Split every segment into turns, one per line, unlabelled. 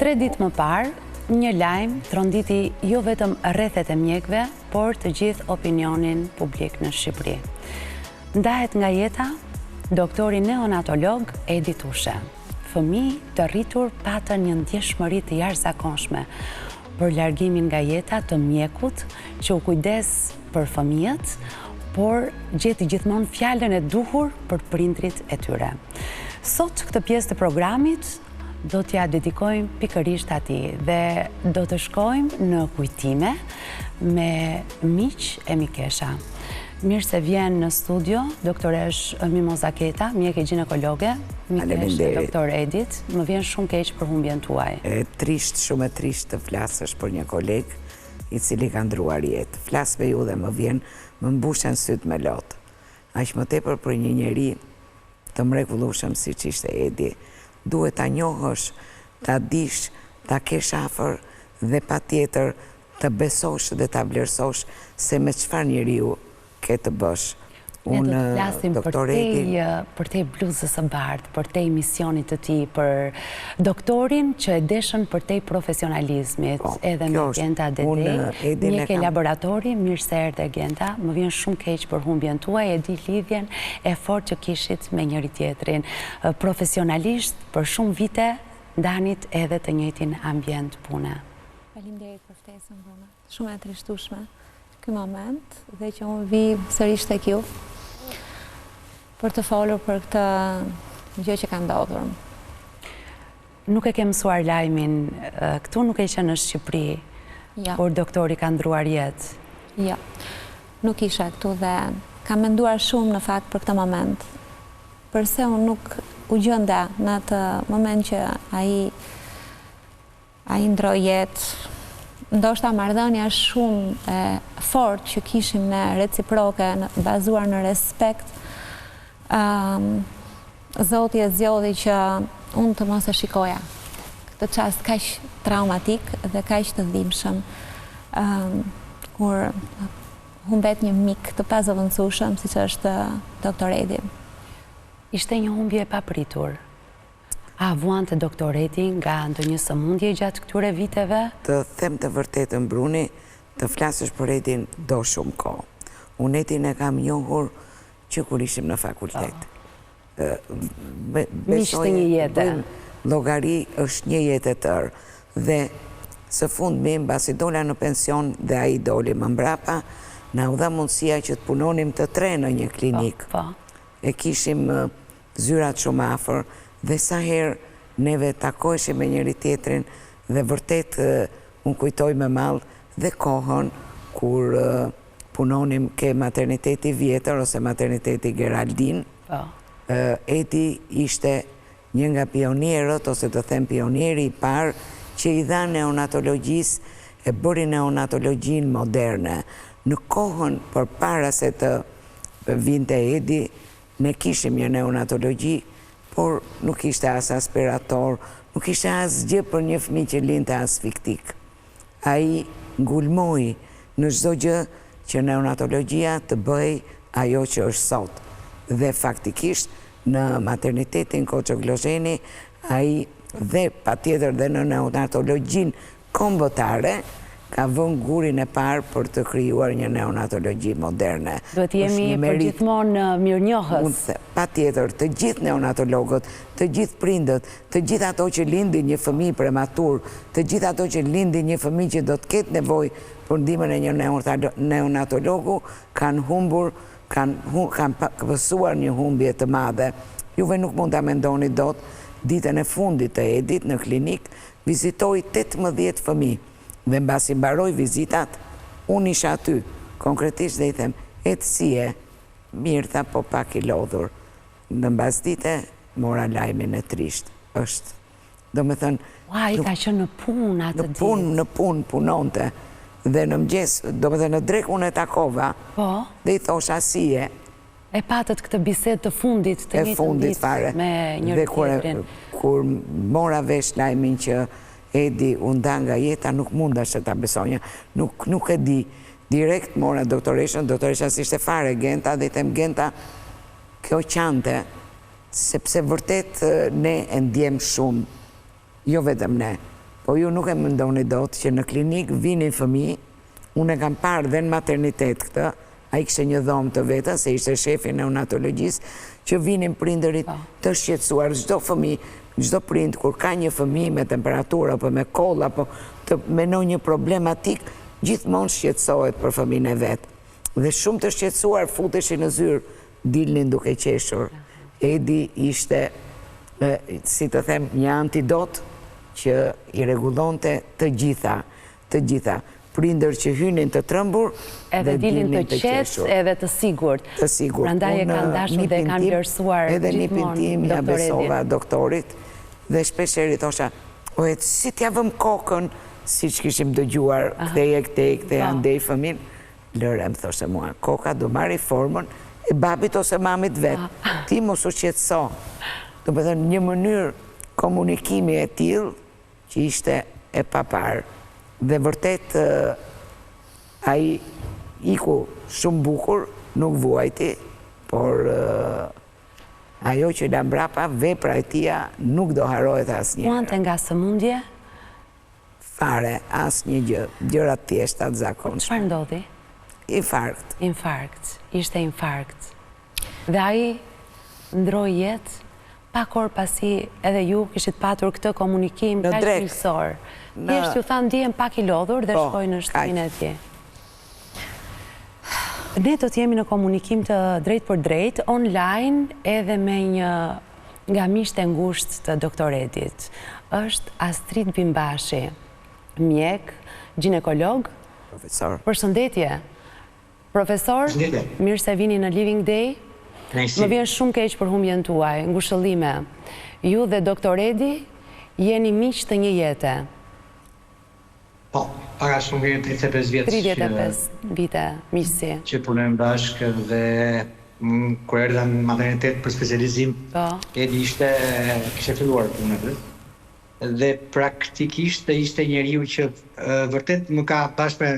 3 ditë më parë, një lajm tronditi jo vetëm rrethet e mjekëve, por të gjithë opinionin publik në Shqipëri. Ndahet nga jeta doktori neonatolog Edi Tushe. Fëmijë të rritur patën një ndjeshmëri të jashtëzakonshme për largimin nga jeta të mjekut që u kujdes për fëmijët, por gjeti gjithmonë fjalën e duhur për prindrit e tyre. Sot këtë pjesë të programit do t'ja dedikojmë pikërisht atij dhe do të shkojmë në kujtime me miq e mikesha. Mirë se vjen në studio, doktoresh Mimoza Keta, mjeke ginekologe, mikesh e doktor Edit. Më vjen shumë keq për humbjen tuaj.
Shumë e trisht të flasësh për një koleg i cili ka ndruar jetë. Flas me ju dhe më mbushen syt me lotë. Aq më tepër për një njeri të mrekullueshëm siç ishte Edi, duhet ta njohësh, ta dish, ta kesh afër dhe patjetër të besosh dhe ta vlerësosh se me çfarë njeriu ke të bësh.
Ne do të flasim për te bluzës së bardhë, për te misionit të tij, për doktorin që e deshën për te profesionalizmit, edhe me Genta Dedej, mjek e laboratori. Mirë se erdhe Genta, më vjen shumë keq për humbjen tuaj, e di lidhjen e fortë që kishit me njëri tjetrin. Profesionalisht, për shumë vite, ndanit edhe të njëjtin ambient pune.
Faleminderit për ftesën, Bruna. Shumë e trishtueshme ky moment dhe që unë vi sërish tek ju për të folur për këtë gjë që ka ndodhur.
Nuk e ke mësuar lajmin, këtu nuk e qenë në Shqipëri, por doktori ka ndruar jetë.
Jo, nuk isha këtu dhe kam menduar shumë në fakt për këtë moment. Përse unë nuk u gjenda në atë moment që ai ndroi jetë. Ndoshta marrëdhënia shumë e fortë që kishim ne reciproke, bazuar në respekt, Zoti e zgjodhi që unë të mos e shikoja këtë çast kaq traumatik dhe kaq të dhimbshëm, kur humbet një mik të pazëvendësueshëm siç është doktor Edi.
Ishte një humbje e papritur. A vuante doktor Edi nga ndonjë sëmundje gjatë këtyre viteve?
Të them të vërtetën, Bruni, të flasësh për Edin do shumë kohë. Unë Edin e kam njohur që kur ishim në fakultet.
Mishte një jetë.
Llogari është një jetë e tërë. Dhe së fundmi, mbasi dola në pension dhe ai doli më mbrapa, na u dha mundësia që të punonim të tre në një klinik. E kishim zyrat shumë afër. Dhe sa herë neve takoheshim me njëri tjetrin dhe vërtet unë kujtoj me mall dhe kohën kur punonim ke materniteti vjetër ose materniteti Geraldin. Edi ishte një nga pionierët, ose të them pionieri i parë që i dha neonatologjisë, e bëri neonatologjin moderne. Në kohën përpara se të vinte Edi, ne kishim një neonatologji, por nuk ishte as aspirator, nuk ishte as gjë për një fëmijë që linte asfiktik. Ai ngulmoi në çdo gjë që neonatologjia të bëj ajo që është sot. Dhe faktikisht në maternitetin Koço Glozheni, ai dhe patjetër dhe në neonatologjin kombëtare ka vënë gurin e parë për të krijuar një neonatologji moderne.
Duhet jemi përgjithmonë mirënjohës.
Patjetër, të gjithë neonatologët, të gjithë prindët, të gjithë ato që lindin një fëmijë prematur, të gjithë ato që lindin një fëmijë që do të ketë nevojë për ndihmën e një neonatologu, kanë humbur, kanë pësuar një humbje të madhe. Juve nuk mund ta mendoni dot, ditën e fundit të Edit në klinik vizitoi 18 fëmijë. Dhe mbasi mbaroi vizitat, unë isha aty, konkretisht dhe i them, si e, mirë tha, po pak i lodhur. Në mbas dite, mora lajmin e trisht, është. Do me thënë...
Ua, i ka qenë në punë atë ditë.
Në punë, punonte. Dhe në mëngjes, do me thënë, në drek unë e takova, dhe i thosha si e.
E patët këtë bisedë të fundit të njëjtën ditë me njëri tjetrin.
Kur mora vesh lajmin që Edi u nda nga jeta, nuk mundash që ta besonja. Nuk e di. Direkt mora doktoresha s'ishte fare Genta, dhe i them Genta, kjo qante, sepse vërtet ne e ndjem shumë, jo vetëm ne, po ju nuk e mendoni dot që në klinik vinin fëmijë, unë e kam parë dhe në maternitet këtë, a i kështë një dhomë të veta, se ishte shefi neonatologjisë, që vinin prindërit të shqetësuar, çdo fëmijë, çdo prind, kur ka një fëmijë me temperaturë, apo me koll, apo të menon një problematik, gjithmonë shqetësohet për fëmijën e vetë. Dhe shumë të shqetësuar futeshin në zyrë, dilnin duke qeshur. Edi ishte, si të them, një antidot që i rregullonte të gjitha. Prindër që hynin të trëmbur
edhe dilnin të qetë edhe të sigurt. Prandaj e kanë dashur dhe kanë vlerësuar
edhe një pintim ja besova doktorit dhe shpeshherë i thosha, si t'ja vëm kokën, si që kishim dëgjuar kthej andej fëmin, lëre më thoshe mua, koka do marri formën e babit ose mamit vetë, ti mos u qetëso. Do të thënë një mënyrë komunikimi e tillë që ishte e paparë. Dhe vërtet ai iku shumë bukur, nuk vuajti, por ajo që la mbrapa, vepra e tia nuk do harohet asnjëherë.
Muante nga sëmundje?
Fare, asnjë gjë, gjëra të thjeshta të zakonshme.
Çfarë ndodhi?
Infarkt.
Infarkt, ishte infarkt. Dhe ai ndroi jetë pa kohë pasi edhe ju kishit patur këtë komunikim kaq miqësor. Thjesht ju thanë ndihem pak i lodhur dhe shkoj në shtëpinë e tij. Ne do të jemi në komunikim të drejt për drejt, online, edhe me një nga miqtë e ngushtë të doktor Edit. Është Astrid Bimbashi, mjek, ginekolog.
Profesor.
Përshëndetje. Profesor, mirë se vini në Living Day. Më vjen shumë keq për humbjen tuaj, ngushëllime. Ju dhe doktor Edi jeni miq të një jete.
Po, para shumë vjen 35 vjetë
35 vite miqësi.
Që punojmë bashkë dhe kur erdha në maternitet për specializim, Edi kishte filluar punën. Dhe praktikisht ishte njeriu që vërtet më ka bashkë me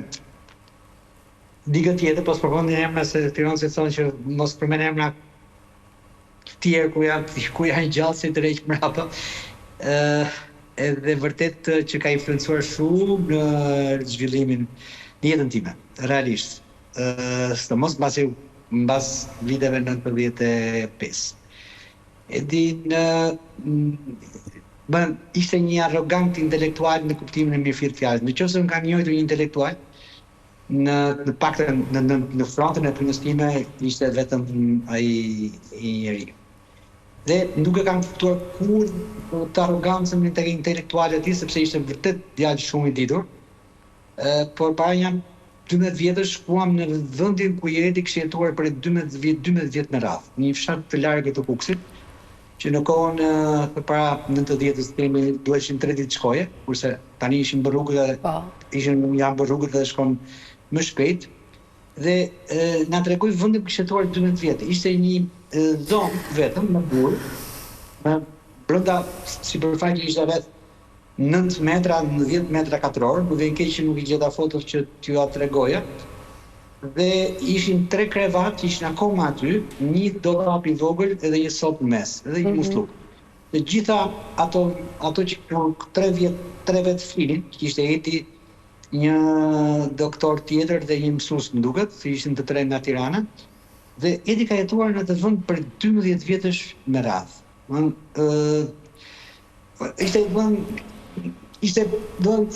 digë tjetër, po s'përmendin emra se Tiranësit thonë që mos përmend emra të tjerë ku janë gjallë si të rreq mbrapa. Edhe vërtet që ka influencuar shumë në zhvillimin në jetën time, realisht. Sidomos mbas viteve 95. Edi ishte një arrogant intelektual në kuptimin e mirëfillt të fjalës. Nëse unë kam njohur një intelektual, në paktën në frontën e punës time ishte vetëm ai i njeriu. Dhe nuk e kam kuptuar kur të arrogancën tek intelektualët e tij, sepse ishte vërtet djalë shumë i ditur. Por para një 12 vjetësh shkuam në vendin ku Edi kishte jetuar për 12 vjet me radhë, një fshat të largët të Kukësit, që në kohën përpara 90-s kemi duheshin 3 ditë shkoje, kurse tani ishin bërë rrugët janë bërë rrugët dhe shkon më shpejt. Dhe na tregoi vendin ku kishte jetuar 12 vjet. Ishte një dhomë vetëm me burg, brenda sipërfaqe ishte vetë 9 metra, 10 metra katror, ku vjen keq që nuk I gjeta fotot që t'ju ja tregoja. Dhe ishin 3 krevat që ishin akoma aty, një dollap I vogël edhe një sop në mes, edhe një musluk. Dhe gjitha ato që 3 vet filin, që ishte Edi, një doktor tjetër dhe një mësues më duket, që ishin të 3 nga Tirana. Dhe Edi ka jetuar në atë vend për 12 vjetësh me radhë. Ishte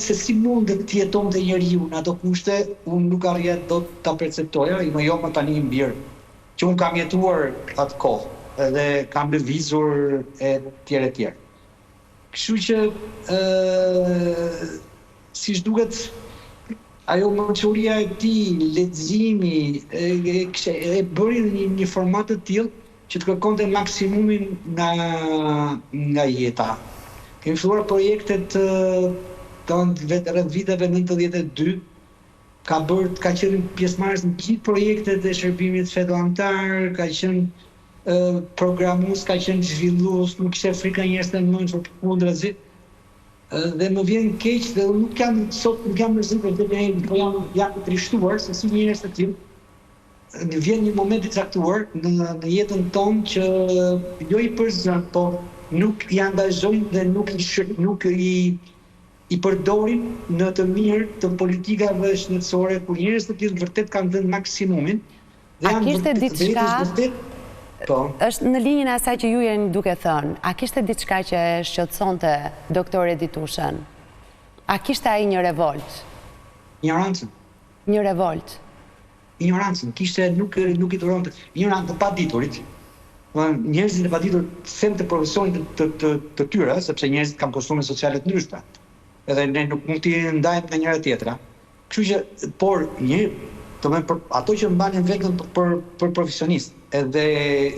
se si mund të jetonte njeriu në ato kushte, unë nuk arrija dot ta perceptoja, jo më tani mbir, që unë kam jetuar atë kohë, edhe kam lëvizur e tjerë. Kështu që siç duket ajo mençuria e tij, leximi, e bëri një format të tillë që të kërkonte maksimumin nga jeta. Kemi filluar projektet rreth viteve 92, ka qenë pjesëmarrës në gjithë projektet e shërbimit fetoantar, ka qenë programues, ka qenë zhvillues, nuk kishte frikë njerëz të mençur përkundrazi. Dhe më vjen keq dhe nuk jam mërzitur të po jam trishtuar se si njerëz të tillë. Vjen një moment I caktuar në jetën tonë që jo I përzën, po nuk I angazhojnë dhe nuk I i përdorin në të mirë të politikave shëndetësore, kur njerëz të tillë vërtet kanë dhënë maksimumin.
A kishte diçka? Është në linjën e asaj që ju jeni duke thënë. A kishte diçka që e shqetësonte doktor Editushën? A kishte ai një revolt?
Ignorancën.
Një revolt.
Ignorancën, kishte nuk i duronte ignorancën të paditurit. Njerëzit e paditur them të profesionit të tyre, sepse njerëzit kanë kostume sociale të ndryshme. Edhe ne nuk mund t'i ndajmë nga njëra tjetra. Kështu që, por ato që mbanin veten për profesionist, edhe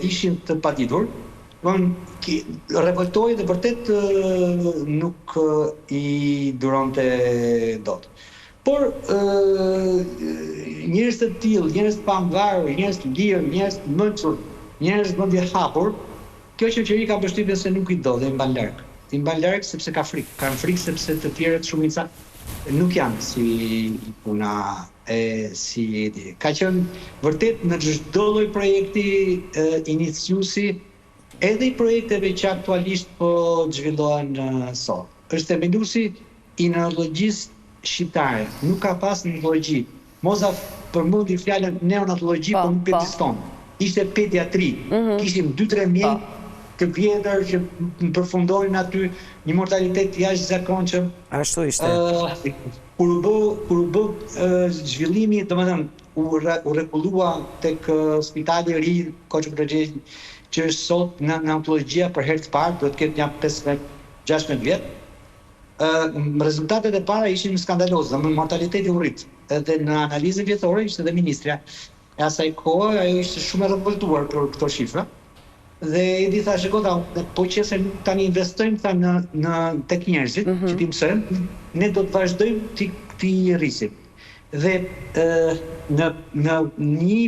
ishin të paditur, revoltoi dhe vërtet nuk i duronte dot. Por njerëz të tillë, njerëz të pavarur, njerëz të lirë, njerëz të mençur, njerëz mendje hapur, kjo shoqëri ka përshtypjen se nuk i do dhe i mban larg. I mban larg sepse ka frikë. Kanë frikë sepse të tjerët shumica nuk janë si puna ka qenë vërtet në çdo lloj projekti iniciuesi, edhe i projekteve që aktualisht po zhvillohen sot. Është themeluesi i neurologjisë shqiptare, nuk ka pas neurologji. Moza përmendi fjalën neonatologji, por nuk ekziston. Ishte pediatri. Kishim 2-3 mjek të vjetër që përfundonin aty një mortalitet jashtëzakonshëm.
Ashtu ishte.
Kur u bë zhvillimi, domethënë u rregullua tek spitali i ri Koçi Brexhej, që është sot në neonatologjia për herë të parë, do të ketë një 15-16 vjet. Rezultatet e para ishin skandaloze, mortaliteti u rrit. Edhe në analizën vjetore ishte edhe ministrja e asaj kohe, ajo ishte shumë e revoltuar për këto shifra. Dhe i di thashë, shikota, po qëse tani investojmë tek njerëzit, që ti mësojmë, ne do të vazhdojmë t'i rrisim. Dhe në një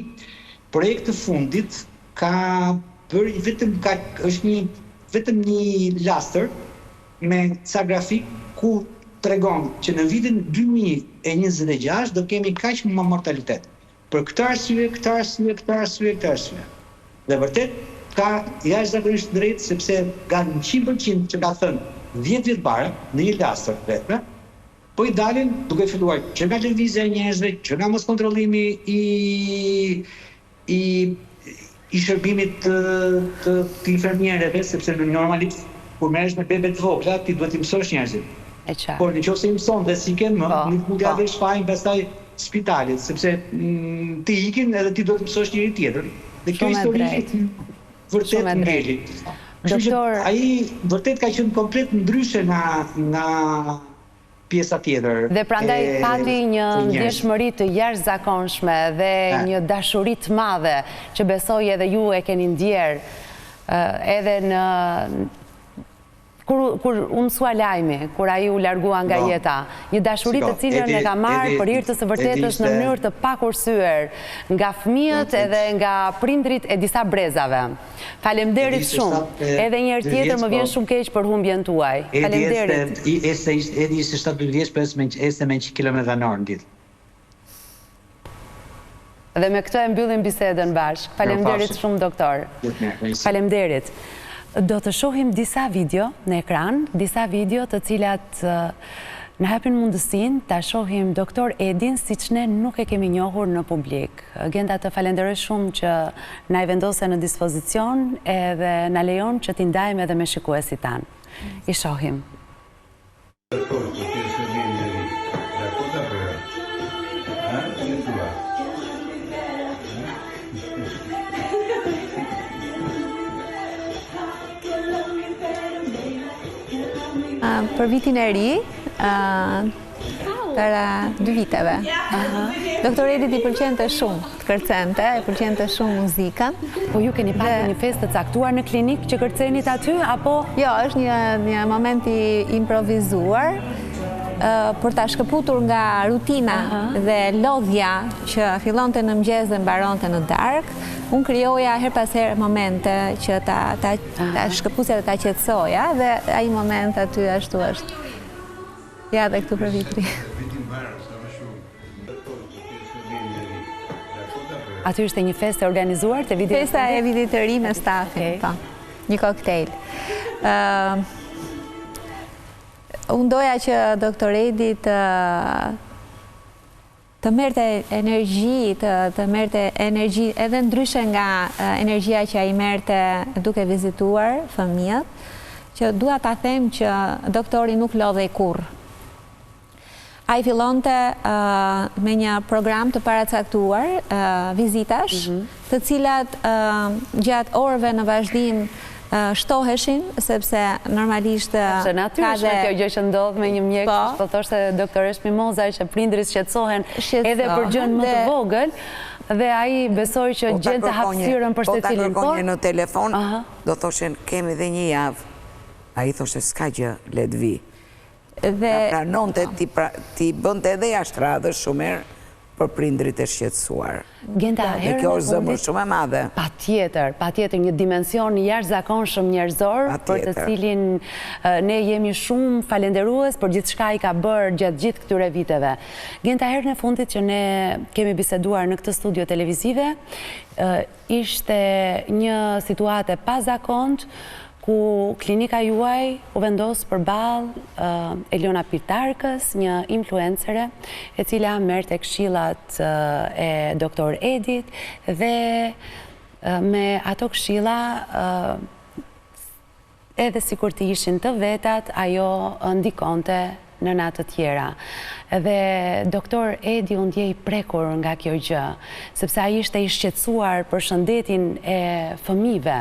projekt të fundit është vetëm një laster me ca grafik ku tregon që në vitin 2026 do kemi kaq më mortalitet. Për këtë arsye. Dhe vërtet ka jashtëzakonisht drejt, sepse nga 100% që ka thënë 10 vjet para në një laster vetëm, po i dalin duke filluar që nga lëvizja e njerëzve, që nga moskontrollimi i shërbimit të infermierëve, sepse normalisht kur merresh me bebe të vogla, ti duhet i mësosh njerëzit. Por nëse i mëson dhe si ke më, nuk mund t'ia vesh fajin pastaj spitalit, sepse ti ikin edhe ti duhet të mësosh njëri tjetër. Dhe kjo histori vërtet ngeli. Doktor, ai vërtet ka qenë komplet ndryshe nga pjesa tjetër.
Dhe prandaj pati një ndjeshmëri të jashtëzakonshme dhe një dashuri të madhe që besoj edhe ju e keni ndjer edhe në kur u mësua lajmi, kur ai u largua nga jeta, një dashuri të cilën e ka marrë për hir të së vërtetës në mënyrë të pakursyer nga fëmijët edhe nga prindrit e disa brezave. Faleminderit shumë. Edhe një herë tjetër më vjen shumë keq për humbjen tuaj. Faleminderit.
Edi ishte 17 vjeç, por este me 100 km/h në ditë.
Dhe me këtë e mbyllim bisedën bashkë. Faleminderit shumë, doktor. Faleminderit. Do të shohim disa video në ekran, disa video të cilat në hapin mundësin të shohim doktor Edin siç ne nuk e kemi njohur në publik. Gjenda të falenderoj shumë që na i vendose në dispozicion edhe na lejon që t'i ndajmë edhe me shikuesit tanë. I shohim.
Për vitin e ri, para 2 viteve. Doktor Edit i pëlqente shumë të kërcente, i pëlqente shumë muzikën.
Po ju keni pasur një festë të caktuar në klinik që kërcenit aty, apo?
Jo, është një moment i improvizuar, për ta shkëputur nga rutina dhe lodhja që fillonte në mëngjes dhe mbaronte në darkë. Unë krijoja her pas herë momente që ta shkëputja dhe ta qetësoja, dhe ai moment aty ashtu është. Ja, dhe këtu për vitri.
Aty është një festë organizuar të vitit të ri?
Festa e vitit të ri me stafin, po. Një koktejl. Unë doja që doktor Edi të merte energji, të merte energji edhe ndryshe nga energjia që ai merte duke vizituar fëmijët, që dua ta them që doktori nuk lodhej kurrë. Ai fillonte me një program të paracaktuar vizitash, të cilat gjatë orëve në vazhdim shtoheshin, sepse normalisht
Se natyrshme kjo gjë që ndodh me një mjek, po thoshte doktoresh Mimoza që prindrit shqetësohen edhe për gjën më të vogël, dhe ai besoi që gjente hapësirën për secilin.
Po ta kërkonje në telefon, do thoshin kemi dhe një javë. Ai thoshte s'ka gjë, le të vi. Dhe pranonte ti bënte edhe jashtë radhës shumë herë për prindrit e shqetësuar. Dhe kjo është zëmër shumë e madhe.
Patjetër një dimension jashtëzakonshëm njerëzor, për të cilin ne jemi shumë falenderues për gjithçka i ka bërë gjatë gjithë këtyre viteve. Genta, herën e fundit që ne kemi biseduar në këtë studio televizive, ishte një situatë e pazakontë ku klinika juaj u vendos përballë Eliona Pirtarkës, një influencere e cila merrte këshillat e doktor Edit dhe me ato këshilla edhe sikur të ishin të vetat, ajo ndikonte në natë të tjera. Dhe doktor Edi u ndjej prekur nga kjo gjë, sepse ai ishte i shqetësuar për shëndetin e fëmijëve,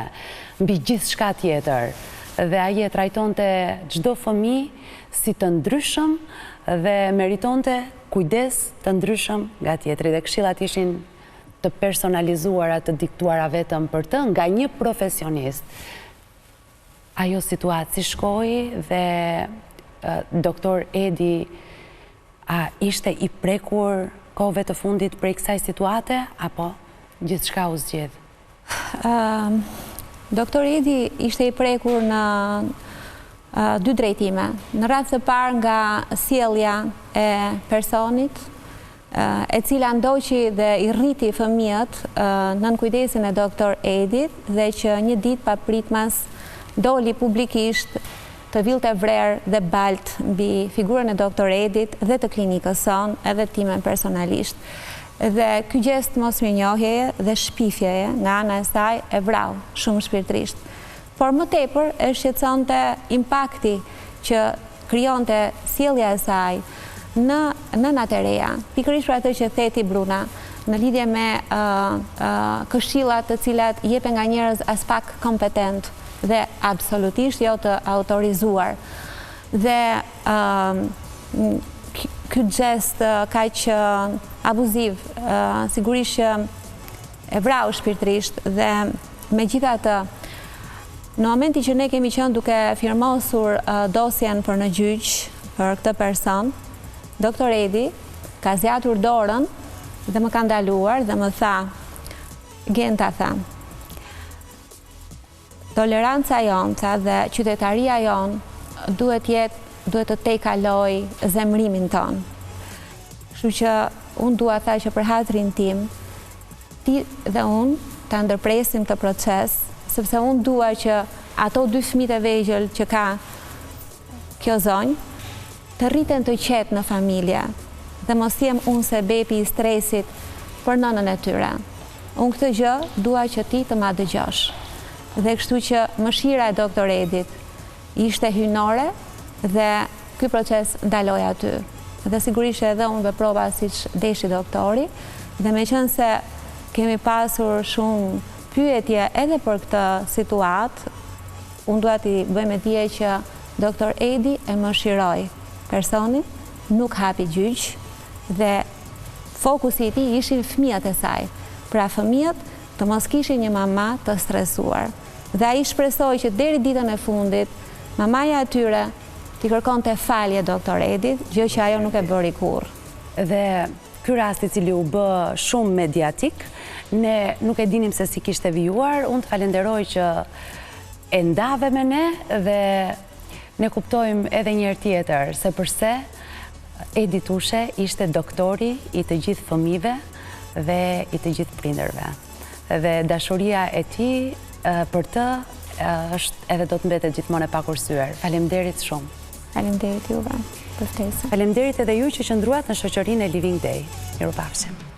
mbi gjithçka tjetër. Dhe ai e trajtonte çdo fëmijë si të ndryshëm dhe meritonte kujdes të ndryshëm nga tjetri. Dhe këshillat ishin të personalizuara, të diktuara vetëm për të nga një profesionist. Ajo situatë si shkoi dhe doktor Edi a ishte i prekur kohëve të fundit prej kësaj situate, apo gjithçka u zgjedh?
Doktor Edi ishte i prekur në dy drejtime. Në radhë të parë nga sjellja e personit, e cila ndoqi dhe i rriti fëmijët nën kujdesin e doktor Edit, dhe që një ditë papritmas doli publikisht të vilte vrerë dhe balt mbi figurën e doktor Edit dhe të klinikës son, edhe timen personalisht. Dhe ky gjest mosmirnjohjeje dhe shpifjeje nga ana e saj e vrau shumë shpirtërisht. Por më tepër e shqetësonte impakti që krijonte sjellja e saj në natereja, pikërisht për atë që theti Bruna, në lidhje me këshillat të cilat jepen nga njerëz as pak kompetent dhe absolutisht jo të autorizuar. Dhe ky gest kaq abuziv, sigurisht që e vrau shpirtërisht, dhe megjithatë, në momentin që ne kemi qenë duke firmosur dosjen për në gjyq për këtë person, doktor Edi ka zgjatur dorën dhe më ka ndaluar dhe më tha, Genta, tha, toleranca jonë dhe qytetaria jonë duhet të tejkaloj zemrimin tonë. Kështu që unë dua tha që për hatrin tim, ti dhe unë të ndërpresim të proces, sepse unë dua që ato dy fëmijë të vegjël që ka kjo zonjë, të rriten të qetë në familje, dhe mos jem unë sebepi i stresit për nënën e tyre. Unë këtë gjë dua që ti të ma dëgjosh. Dhe kështu që mëshira e doktor Edit ishte hyjnore dhe ky proces ndaloi aty. Dhe sigurisht edhe unë veprova siç deshi doktori, dhe meqense kemi pasur shumë pyetje edhe për këtë situatë, unë dua t'i bëjmë dije që doktor Edi e mëshiroi personin, nuk hapi gjyq dhe fokusi i tij ishin fëmijët e saj. Pra fëmijët të mos kishin një mama të stresuar. Dhe ai shpresoi që deri ditën e fundit mamaja e tyre t'i kërkonte falje doktor Edit, gjë që ajo nuk e bëri kurrë.
Dhe ky rast i cili u bë shumë mediatik, ne nuk e dinim se si kishte vijuar. Unë të falenderoj që e ndave me ne dhe ne kuptojmë edhe një herë tjetër se përse Edi Tushe ishte doktori i të gjithë fëmijëve dhe i të gjithë prindërve. Dhe dashuria e tij për të është edhe do të mbetet gjithmonë e pakursyer. Faleminderit shumë.
Faleminderit juve për ftesën.
Faleminderit edhe ju që qëndruat në shoqërinë e Living Day. Mirupafshim.